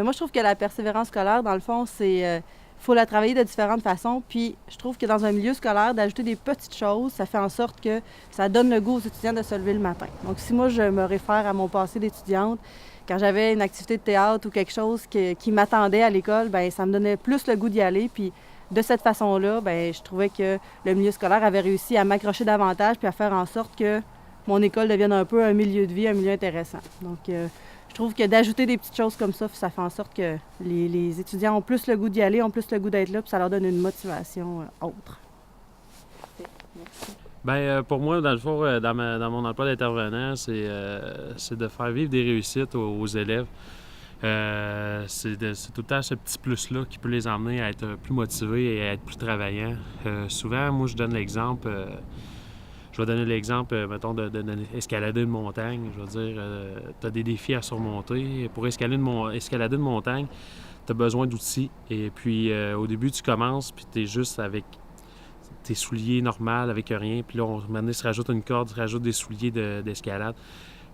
Mais moi, je trouve que la persévérance scolaire, dans le fond, c'est faut la travailler de différentes façons. Puis je trouve que dans un milieu scolaire, d'ajouter des petites choses, ça fait en sorte que ça donne le goût aux étudiants de se lever le matin. Donc si moi, je me réfère à mon passé d'étudiante, quand j'avais une activité de théâtre ou quelque chose qui m'attendait à l'école, bien, ça me donnait plus le goût d'y aller. Puis de cette façon-là, bien, je trouvais que le milieu scolaire avait réussi à m'accrocher davantage puis à faire en sorte que mon école devienne un peu un milieu de vie, un milieu intéressant. Donc, je trouve que d'ajouter des petites choses comme ça fait en sorte que les étudiants ont plus le goût d'y aller, ont plus le goût d'être là, puis ça leur donne une motivation autre. Merci. Bien, pour moi, dans le fond, dans mon emploi d'intervenant, c'est de faire vivre des réussites aux élèves. C'est tout le temps ce petit plus-là qui peut les emmener à être plus motivés et à être plus travaillants. Souvent, moi, je donne l'exemple... Je vais donner l'exemple, mettons, d'escalader une montagne. Je veux dire, tu as des défis à surmonter. Pour escalader une montagne, tu as besoin d'outils. Et puis, au début, tu commences, puis tu es juste avec tes souliers normaux, avec rien. Puis là, maintenant, il se rajoute une corde, il se rajoute des souliers d'escalade.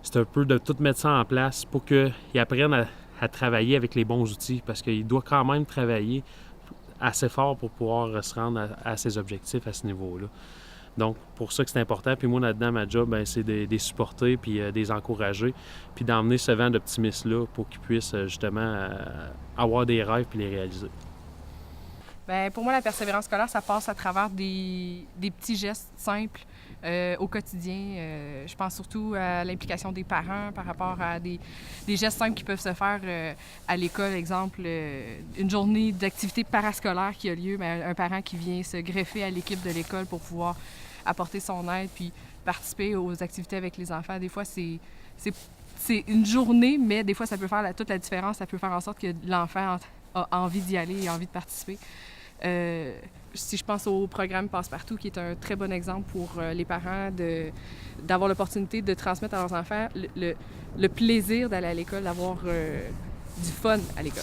C'est un peu de tout mettre ça en place pour qu'ils apprennent à travailler avec les bons outils, parce qu'il doit quand même travailler assez fort pour pouvoir se rendre à ses objectifs à ce niveau-là. Donc, pour ça que c'est important. Puis moi, là-dedans, ma job, bien, c'est de les supporter puis de les encourager, puis d'emmener ce vent d'optimisme-là pour qu'ils puissent justement avoir des rêves puis les réaliser. Bien, pour moi, la persévérance scolaire, ça passe à travers des petits gestes simples au quotidien. Je pense surtout à l'implication des parents par rapport à des gestes simples qui peuvent se faire à l'école. Exemple, une journée d'activité parascolaire qui a lieu, bien, un parent qui vient se greffer à l'équipe de l'école pour pouvoir apporter son aide puis participer aux activités avec les enfants. Des fois, c'est une journée, mais des fois, ça peut faire toute la différence. Ça peut faire en sorte que l'enfant a envie d'y aller et a envie de participer. Si je pense au programme Passe-Partout, qui est un très bon exemple pour les parents d'avoir l'opportunité de transmettre à leurs enfants le plaisir d'aller à l'école, d'avoir du fun à l'école.